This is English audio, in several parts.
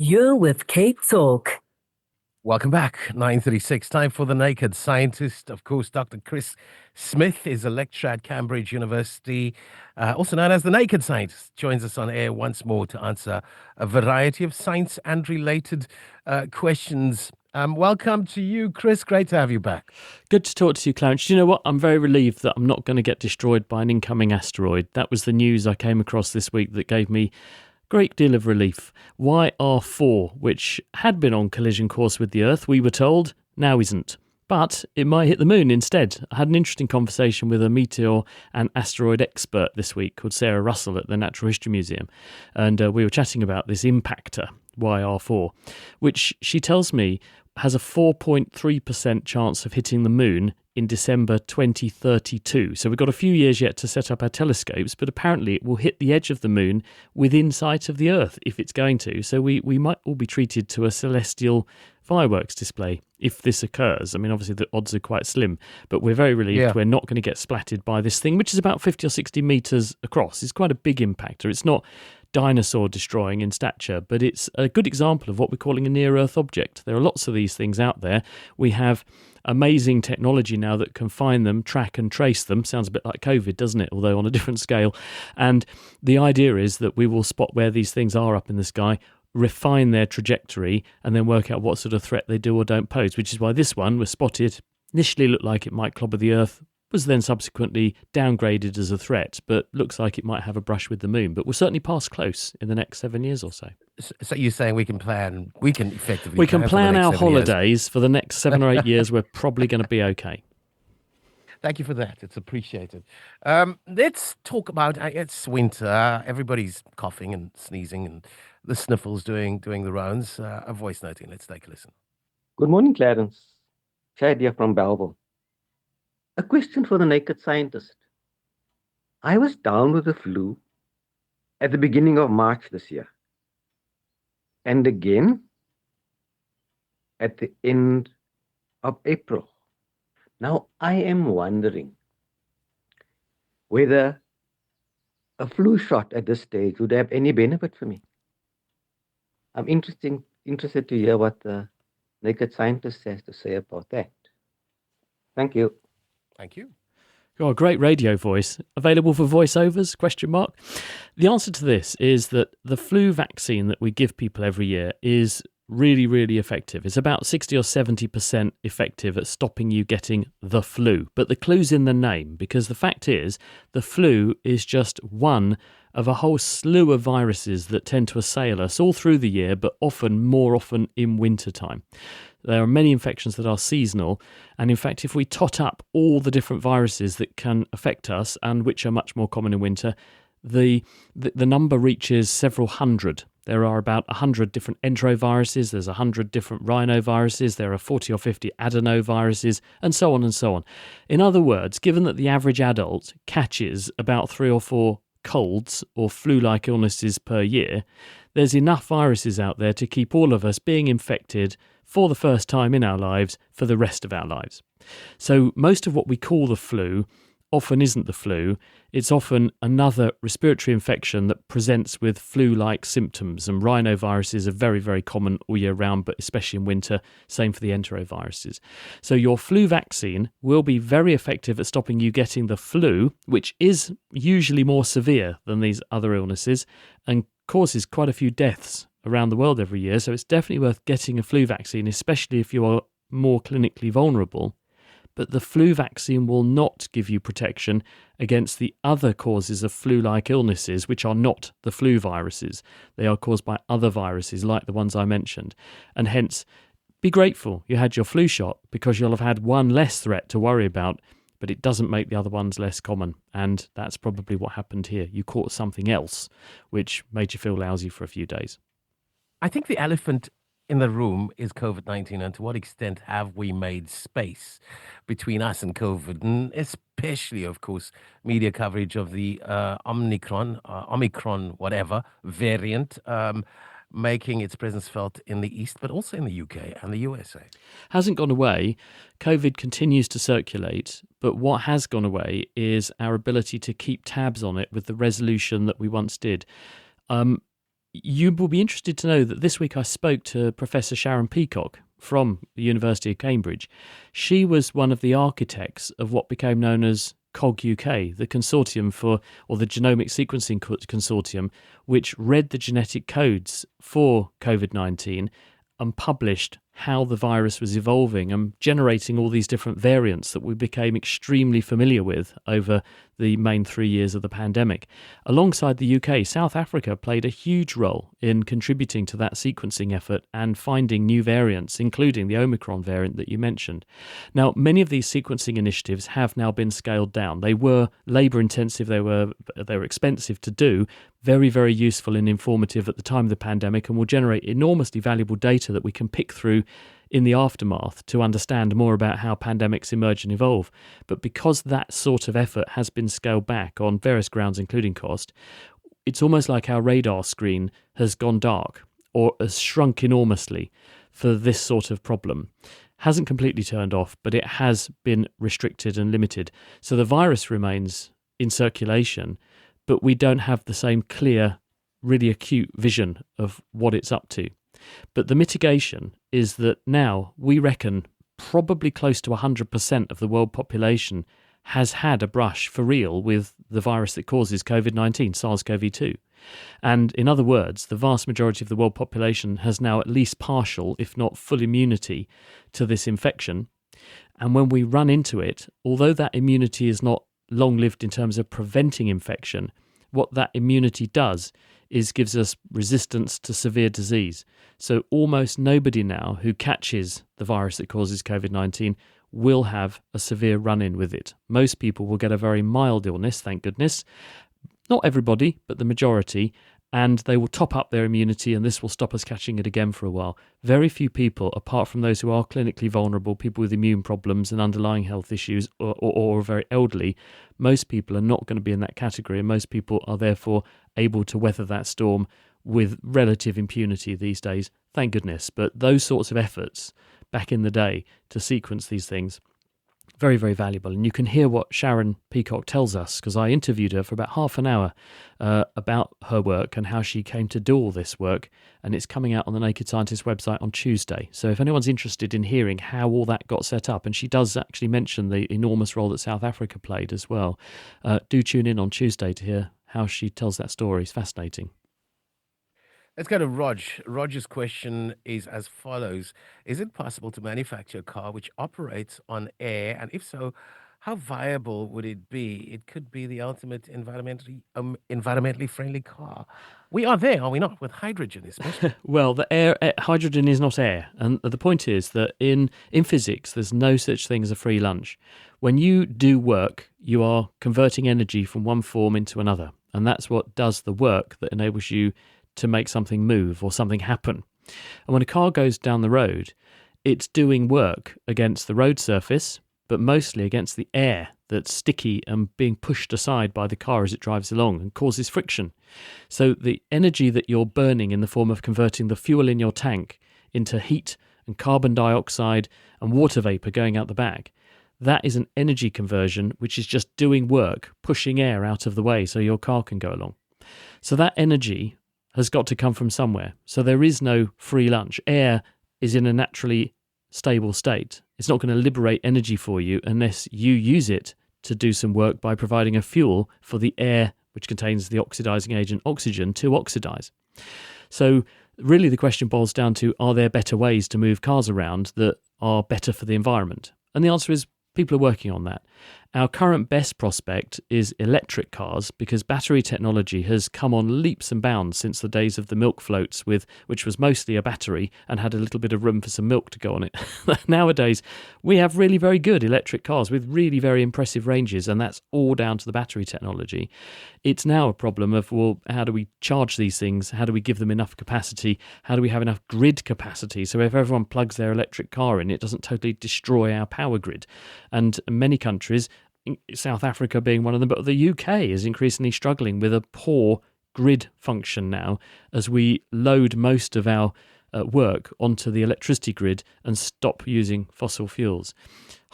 You're with Cape Talk. Welcome back. 9:36. Time for the Naked Scientist. Of course, Dr. Chris Smith is a lecturer at Cambridge University, also known as the Naked Scientist. Joins us on air once more to answer a variety of science and related questions. Welcome to you, Chris. Great to have you back. Good to talk to you, Clarence. Do you know what? I'm very relieved that I'm not going to get destroyed by an incoming asteroid. That was the news I came across this week that gave me great deal of relief. YR4, which had been on collision course with the Earth, we were told, now isn't. But it might hit the moon instead. I had an interesting conversation with a meteor and asteroid expert this week called Sarah Russell at the Natural History Museum. And we were chatting about this impactor, YR4, which she tells me has a 4.3% chance of hitting the moon in December 2032. So we've got a few years yet to set up our telescopes, but apparently it will hit the edge of the moon within sight of the Earth if it's going to. So we might all be treated to a celestial fireworks display if this occurs. I mean, obviously the odds are quite slim, but we're very relieved we're not going to get splattered by this thing, which is about 50 or 60 metres across. It's quite a big impactor. It's not dinosaur destroying in stature, but it's a good example of what we're calling a near-Earth object. There are lots of these things out there. We have amazing technology now that can find them, track and trace them. Sounds a bit like COVID, doesn't it? Although on a different scale. And the idea is that we will spot where these things are up in the sky, refine their trajectory, and then work out what sort of threat they do or don't pose, which is why this one was spotted. Initially looked like it might clobber the Earth, was then subsequently downgraded as a threat, but looks like it might have a brush with the moon, but will certainly pass close in the next 7 years or so. So you're saying we can effectively we can plan our holidays for the next 7 or 8 years. We're probably going to be okay. Thank you for that. It's appreciated. Let's talk about it's winter. Everybody's coughing and sneezing, and the sniffles doing the rounds. A voice noting. Let's take a listen. Good morning, Clarence. Shadia from Belleville. A question for the Naked Scientist. I was down with the flu at the beginning of March this year, and again at the end of April. Now, I am wondering whether a flu shot at this stage would have any benefit for me. I'm interested to hear what the Naked Scientist has to say about that. Thank you. Thank you. Oh, great radio voice. Available for voiceovers? ? The answer to this is that the flu vaccine that we give people every year is really, really effective. It's about 60 or 70% effective at stopping you getting the flu. But the clue's in the name, because the fact is the flu is just one of a whole slew of viruses that tend to assail us all through the year, but more often in wintertime. There are many infections that are seasonal, and in fact, if we tot up all the different viruses that can affect us and which are much more common in winter, the number reaches several hundred. There are about 100 different enteroviruses, there's 100 different rhinoviruses, there are 40 or 50 adenoviruses, and so on and so on. In other words, given that the average adult catches about 3 or 4 colds or flu-like illnesses per year, there's enough viruses out there to keep all of us being infected for the first time in our lives for the rest of our lives. So most of what we call the flu often isn't the flu. It's often another respiratory infection that presents with flu-like symptoms, and rhinoviruses are very, very common all year round, but especially in winter. Same for the enteroviruses. So your flu vaccine will be very effective at stopping you getting the flu, which is usually more severe than these other illnesses and causes quite a few deaths around the world every year. So it's definitely worth getting a flu vaccine, especially if you are more clinically vulnerable. But the flu vaccine will not give you protection against the other causes of flu-like illnesses, which are not the flu viruses. They are caused by other viruses like the ones I mentioned. And hence, be grateful you had your flu shot, because you'll have had one less threat to worry about, but it doesn't make the other ones less common. And that's probably what happened here. You caught something else, which made you feel lousy for a few days. I think the elephant in the room is COVID-19, and to what extent have we made space between us and COVID, and especially, of course, media coverage of the Omicron, whatever, variant, making its presence felt in the East, but also in the UK and the USA. Hasn't gone away. COVID continues to circulate, but what has gone away is our ability to keep tabs on it with the resolution that we once did. You will be interested to know that this week I spoke to Professor Sharon Peacock from the University of Cambridge. She was one of the architects of what became known as COG UK, the consortium or the Genomic Sequencing Consortium, which read the genetic codes for COVID-19 and published how the virus was evolving and generating all these different variants that we became extremely familiar with over the main 3 years of the pandemic. Alongside the UK, South Africa played a huge role in contributing to that sequencing effort and finding new variants, including the Omicron variant that you mentioned. Now, many of these sequencing initiatives have now been scaled down. They were labour intensive, they were expensive to do, very, very useful and informative at the time of the pandemic, and will generate enormously valuable data that we can pick through in the aftermath to understand more about how pandemics emerge and evolve. But because that sort of effort has been scaled back on various grounds, including cost, it's almost like our radar screen has gone dark or has shrunk enormously for this sort of problem. Hasn't completely turned off, but it has been restricted and limited. So the virus remains in circulation, but we don't have the same clear, really acute vision of what it's up to. But the mitigation is that now we reckon probably close to 100% of the world population has had a brush for real with the virus that causes COVID-19, SARS-CoV-2. And in other words, the vast majority of the world population has now at least partial, if not full immunity to this infection. And when we run into it, although that immunity is not long-lived in terms of preventing infection, what that immunity does is gives us resistance to severe disease. So almost nobody now who catches the virus that causes COVID-19 will have a severe run-in with it. Most people will get a very mild illness, thank goodness. Not everybody, but the majority, and they will top up their immunity, and this will stop us catching it again for a while. Very few people, apart from those who are clinically vulnerable, people with immune problems and underlying health issues, or are very elderly, most people are not going to be in that category, and most people are therefore able to weather that storm with relative impunity these days, thank goodness. But those sorts of efforts back in the day to sequence these things, very, very valuable. And you can hear what Sharon Peacock tells us, because I interviewed her for about half an hour about her work and how she came to do all this work. And it's coming out on the Naked Scientist website on Tuesday. So if anyone's interested in hearing how all that got set up, and she does actually mention the enormous role that South Africa played as well, do tune in on Tuesday to hear how she tells that story. It's fascinating. Let's go to Rog. Roger's question is as follows. Is it possible to manufacture a car which operates on air? And if so, how viable would it be? It could be the ultimate environmentally friendly car. We are there, are we not? With hydrogen, especially. Well, hydrogen is not air. And the point is that in physics, there's no such thing as a free lunch. When you do work, you are converting energy from one form into another. And that's what does the work that enables you to make something move or something happen. And when a car goes down the road, it's doing work against the road surface, but mostly against the air that's sticky and being pushed aside by the car as it drives along and causes friction. So the energy that you're burning in the form of converting the fuel in your tank into heat and carbon dioxide and water vapor going out the back, that is an energy conversion which is just doing work, pushing air out of the way so your car can go along. So that energy has got to come from somewhere. So there is no free lunch. Air is in a naturally stable state. It's not going to liberate energy for you unless you use it to do some work by providing a fuel for the air, which contains the oxidizing agent oxygen, to oxidize. So really the question boils down to, are there better ways to move cars around that are better for the environment? And the answer is people are working on that. Our current best prospect is electric cars, because battery technology has come on leaps and bounds since the days of the milk floats, which was mostly a battery and had a little bit of room for some milk to go on it. Nowadays, we have really very good electric cars with really very impressive ranges, and that's all down to the battery technology. It's now a problem of, well, how do we charge these things? How do we give them enough capacity? How do we have enough grid capacity? So if everyone plugs their electric car in, it doesn't totally destroy our power grid. And many countries, South Africa being one of them, but the UK is increasingly struggling with a poor grid function now as we load most of our work onto the electricity grid and stop using fossil fuels.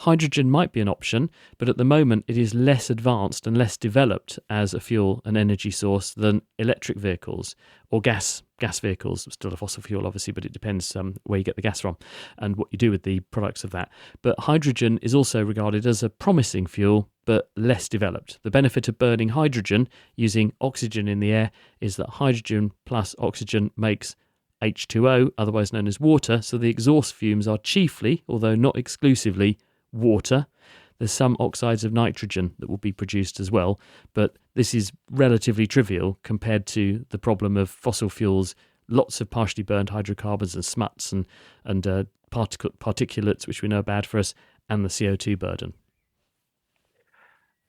Hydrogen might be an option, but at the moment it is less advanced and less developed as a fuel and energy source than electric vehicles or gas vehicles. Still a fossil fuel, obviously, but it depends where you get the gas from and what you do with the products of that. But hydrogen is also regarded as a promising fuel, but less developed. The benefit of burning hydrogen using oxygen in the air is that hydrogen plus oxygen makes H2O, otherwise known as water, so the exhaust fumes are chiefly, although not exclusively, water. There's some oxides of nitrogen that will be produced as well, but this is relatively trivial compared to the problem of fossil fuels, lots of partially burned hydrocarbons and smuts and particulates, which we know are bad for us, and the CO2 burden.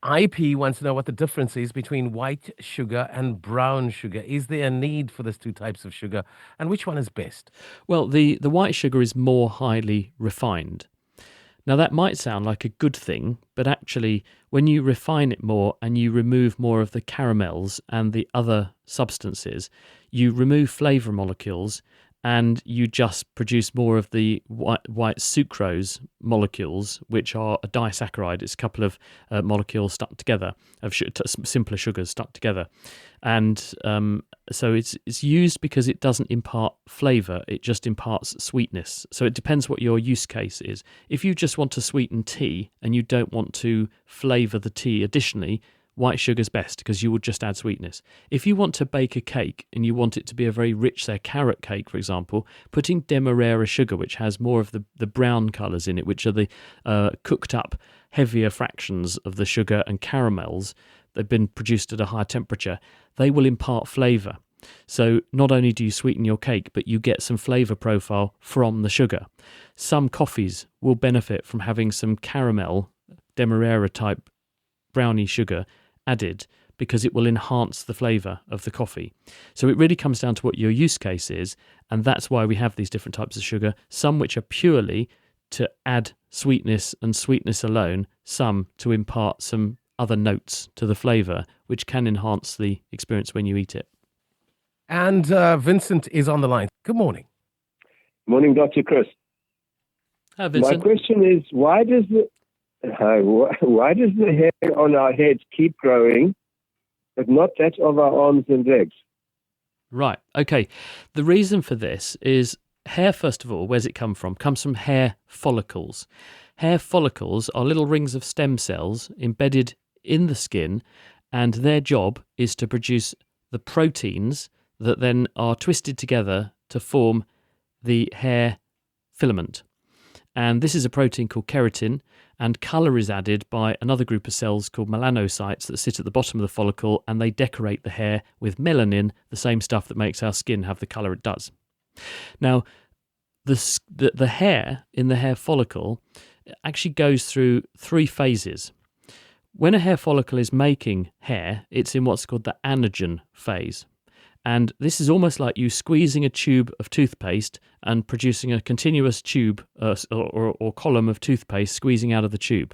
IP wants to know what the difference is between white sugar and brown sugar. Is there a need for these two types of sugar, and which one is best? Well, the white sugar is more highly refined. Now, that might sound like a good thing, but actually, when you refine it more and you remove more of the caramels and the other substances, you remove flavour molecules and you just produce more of the white sucrose molecules, which are a disaccharide. It's a couple of molecules stuck together, of simpler sugars stuck together. And so it's used because it doesn't impart flavour, it just imparts sweetness. So it depends what your use case is. If you just want to sweeten tea and you don't want to flavour the tea additionally, white sugar's best because you will just add sweetness. If you want to bake a cake and you want it to be a very rich, say, carrot cake, for example, putting demerara sugar, which has more of the brown colours in it, which are the cooked up heavier fractions of the sugar and caramels, they've been produced at a higher temperature, they will impart flavour. So not only do you sweeten your cake, but you get some flavour profile from the sugar. Some coffees will benefit from having some caramel, demerara type brownie sugar added because it will enhance the flavour of the coffee. So it really comes down to what your use case is, and that's why we have these different types of sugar, some which are purely to add sweetness and sweetness alone, some to impart some other notes to the flavour, which can enhance the experience when you eat it. And Vincent is on the line. Good morning. Morning, Dr. Chris. Hi, Vincent. My question is, why does the hair on our heads keep growing, but not that of our arms and legs? Right, okay. The reason for this is hair, first of all, where's it come from? Comes from hair follicles. Hair follicles are little rings of stem cells embedded in the skin, and their job is to produce the proteins that then are twisted together to form the hair filament. And this is a protein called keratin, and colour is added by another group of cells called melanocytes that sit at the bottom of the follicle, and they decorate the hair with melanin, the same stuff that makes our skin have the colour it does. Now, the hair in the hair follicle actually goes through three phases. When a hair follicle is making hair, it's in what's called the anagen phase. And this is almost like you squeezing a tube of toothpaste and producing a continuous tube or column of toothpaste squeezing out of the tube.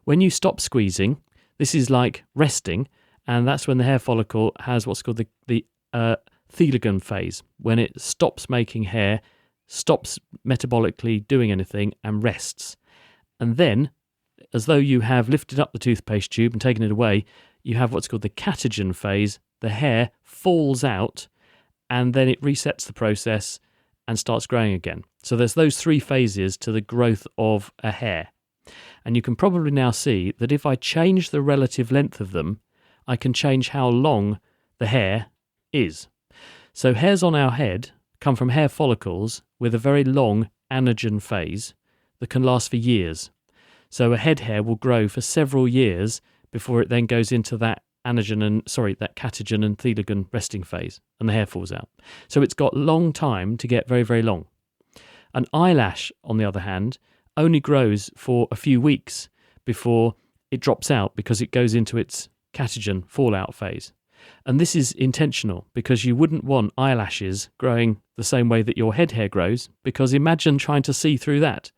When you stop squeezing, this is like resting, and that's when the hair follicle has what's called the telogen phase, when it stops making hair, stops metabolically doing anything, and rests. And then, as though you have lifted up the toothpaste tube and taken it away, you have what's called the catagen phase. The hair falls out and then it resets the process and starts growing again. So there's those three phases to the growth of a hair. And you can probably now see that if I change the relative length of them, I can change how long the hair is. So hairs on our head come from hair follicles with a very long anagen phase that can last for years. So a head hair will grow for several years before it then goes into that that catagen and telogen resting phase, and the hair falls out. So it's got long time to get very, very long. An eyelash, on the other hand, only grows for a few weeks before it drops out because it goes into its catagen fallout phase. And this is intentional because you wouldn't want eyelashes growing the same way that your head hair grows, because imagine trying to see through that.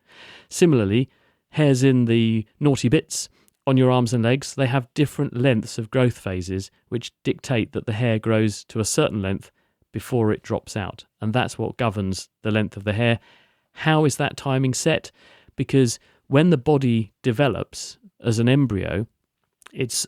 Similarly, hairs in the naughty bits on your arms and legs, they have different lengths of growth phases which dictate that the hair grows to a certain length before it drops out. And that's what governs the length of the hair. How is that timing set? Because when the body develops as an embryo, it's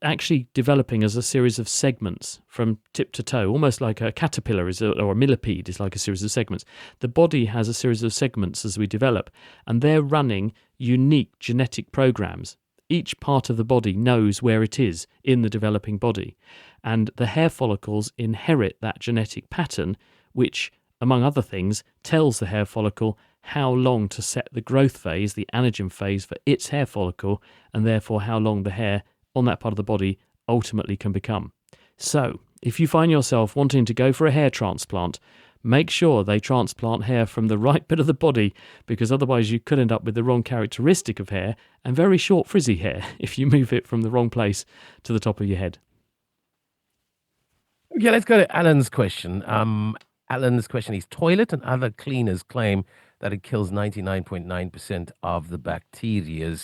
actually developing as a series of segments from tip to toe, almost like a caterpillar or a millipede is like a series of segments. The body has a series of segments as we develop, and they're running unique genetic programs. Each part of the body knows where it is in the developing body, and the hair follicles inherit that genetic pattern, which, among other things, tells the hair follicle how long to set the growth phase, the anagen phase for its hair follicle, and therefore how long the hair on that part of the body ultimately can become. So, if you find yourself wanting to go for a hair transplant, make sure they transplant hair from the right bit of the body, because otherwise you could end up with the wrong characteristic of hair and very short frizzy hair if you move it from the wrong place to the top of your head. Okay, let's go to Alan's question. Alan's question is, toilet and other cleaners claim that it kills 99.9% of the bacteria.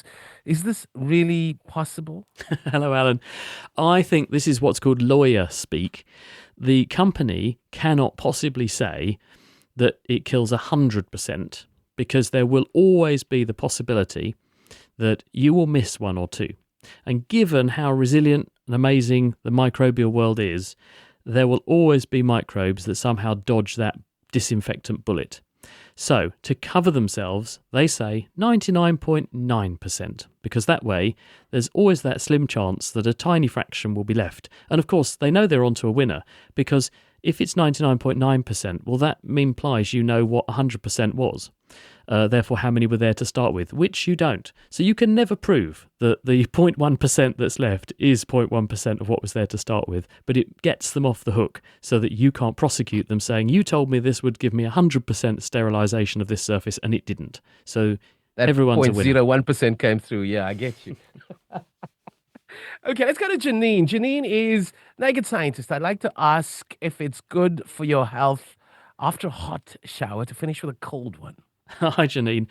Is this really possible? Hello, Alan. I think this is what's called lawyer speak. The company cannot possibly say that it kills 100% because there will always be the possibility that you will miss one or two. And given how resilient and amazing the microbial world is, there will always be microbes that somehow dodge that disinfectant bullet. So, to cover themselves, they say 99.9%, because that way there's always that slim chance that a tiny fraction will be left. And of course, they know they're onto a winner, because if it's 99.9%, well, that implies you know what 100% was. Therefore, how many were there to start with, which you don't. So you can never prove that the 0.1% that's left is 0.1% of what was there to start with, but it gets them off the hook so that you can't prosecute them saying, you told me this would give me 100% sterilisation of this surface, and it didn't. So that everyone's a winner. 0.01% came through. Yeah, I get you. Okay, let's go to Janine. Janine is naked scientist. I'd like to ask if it's good for your health after a hot shower to finish with a cold one. Hi, Janine.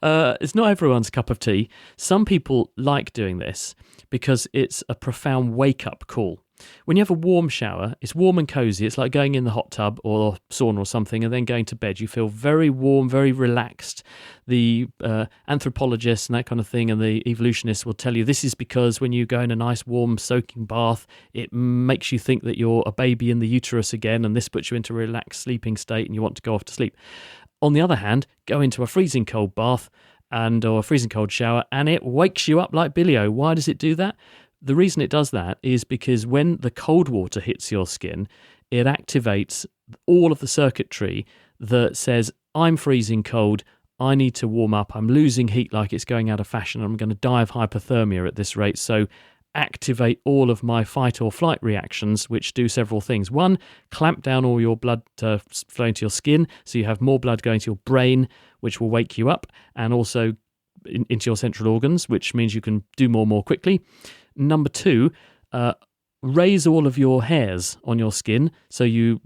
It's not everyone's cup of tea. Some people like doing this because it's a profound wake-up call. When you have a warm shower, it's warm and cozy. It's like going in the hot tub or sauna or something and then going to bed. You feel very warm, very relaxed. The anthropologists and that kind of thing and the evolutionists will tell you this is because when you go in a nice warm soaking bath, it makes you think that you're a baby in the uterus again, and this puts you into a relaxed sleeping state and you want to go off to sleep. On the other hand, go into a freezing cold bath or a freezing cold shower and it wakes you up like Billy-O. Why does it do that? The reason it does that is because when the cold water hits your skin, it activates all of the circuitry that says, I'm freezing cold, I need to warm up, I'm losing heat like it's going out of fashion, I'm going to die of hypothermia at this rate, so activate all of my fight or flight reactions, which do several things. One, clamp down all your blood flowing to your skin, so you have more blood going to your brain, which will wake you up, and also into your central organs, which means you can do more quickly. Number two, raise all of your hairs on your skin so you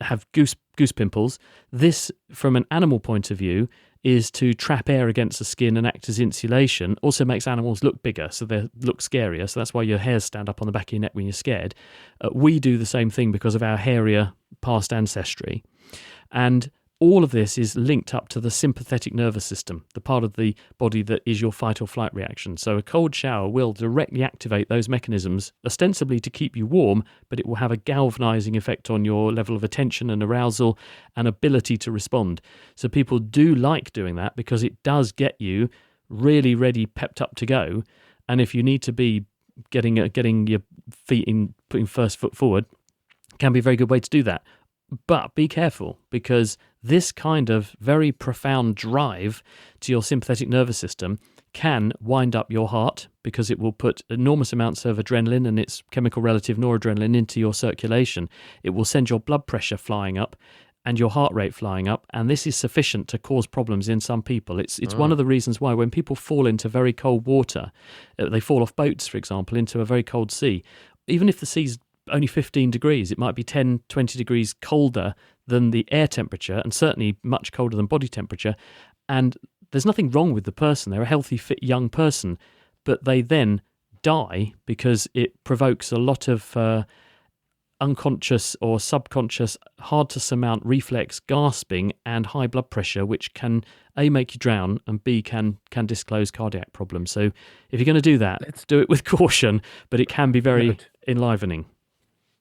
have goose pimples. This, from an animal point of view, is to trap air against the skin and act as insulation. Also makes animals look bigger, so they look scarier. So that's why your hairs stand up on the back of your neck when you're scared. We do the same thing because of our hairier past ancestry. And all of this is linked up to the sympathetic nervous system, the part of the body that is your fight or flight reaction. So a cold shower will directly activate those mechanisms, ostensibly to keep you warm, but it will have a galvanizing effect on your level of attention and arousal and ability to respond. So people do like doing that because it does get you really ready, pepped up to go. And if you need to be getting your feet in, putting first foot forward, it can be a very good way to do that. But be careful, because this kind of very profound drive to your sympathetic nervous system can wind up your heart, because it will put enormous amounts of adrenaline and its chemical relative noradrenaline into your circulation. It will send your blood pressure flying up and your heart rate flying up, and this is sufficient to cause problems in some people. It's one of the reasons why when people fall into very cold water, they fall off boats, for example, into a very cold sea, even if the sea's only 15 degrees, it might be 10, 20 degrees colder than the air temperature, and certainly much colder than body temperature. And there's nothing wrong with the person. They're a healthy, fit, young person, but they then die because it provokes a lot of unconscious or subconscious, hard to surmount reflex, gasping, and high blood pressure, which can A, make you drown, and B, can disclose cardiac problems. So if you're going to do that, let's do it with caution, but it can be very enlivening.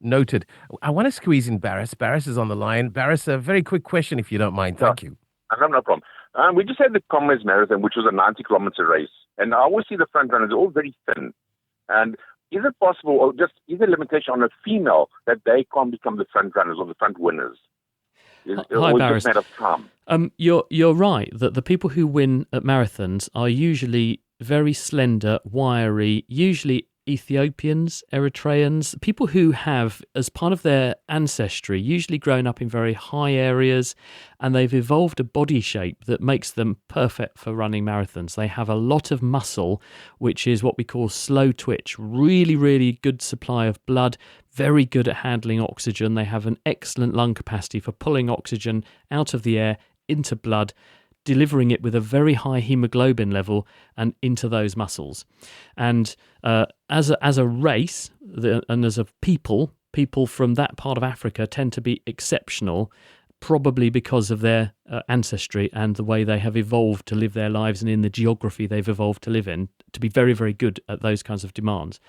Noted. I want to squeeze in Barris. Barris is on the line. Barris, a very quick question, if you don't mind. Thank you. No problem. We just had the Comrades Marathon, which was a 90-kilometer race. And I always see the front runners all very thin. And is it possible, or just is there a limitation on a female that they can't become the front runners or the front winners? Hi, Barris. Just a matter of time? You're right that the people who win at marathons are usually very slender, wiry, usually Ethiopians, Eritreans, people who have, as part of their ancestry, usually grown up in very high areas, and they've evolved a body shape that makes them perfect for running marathons. They have a lot of muscle, which is what we call slow twitch, really, really good supply of blood, very good at handling oxygen. They have an excellent lung capacity for pulling oxygen out of the air into blood, delivering it with a very high hemoglobin level and into those muscles. And as a race, and as a people from that part of Africa tend to be exceptional, probably because of their ancestry and the way they have evolved to live their lives and in the geography they've evolved to live in, to be very, very good at those kinds of demands.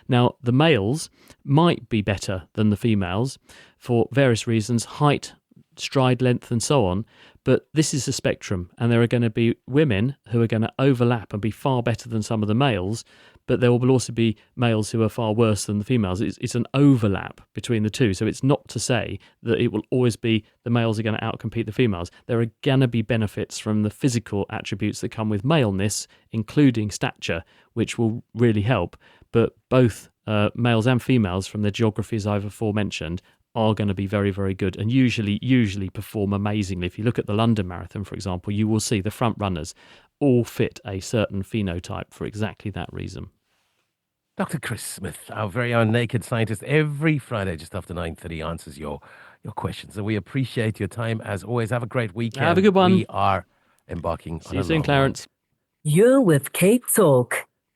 Now, the males might be better than the females for various reasons, height, stride length and so on, but this is a spectrum, and there are going to be women who are going to overlap and be far better than some of the males, but there will also be males who are far worse than the females. It's an overlap between the two, so it's not to say that it will always be the males are going to outcompete the females. There are going to be benefits from the physical attributes that come with maleness, including stature, which will really help, but both males and females from the geographies I've aforementioned are going to be very, very good and usually perform amazingly. If you look at the London Marathon, for example, you will see the front runners all fit a certain phenotype for exactly that reason. Dr. Chris Smith, our very own naked scientist, every Friday just after 9:30 answers your questions. And we appreciate your time as always. Have a great weekend. Have a good one. We are embarking on a See you soon, long Clarence. one. You're with Cape Talk.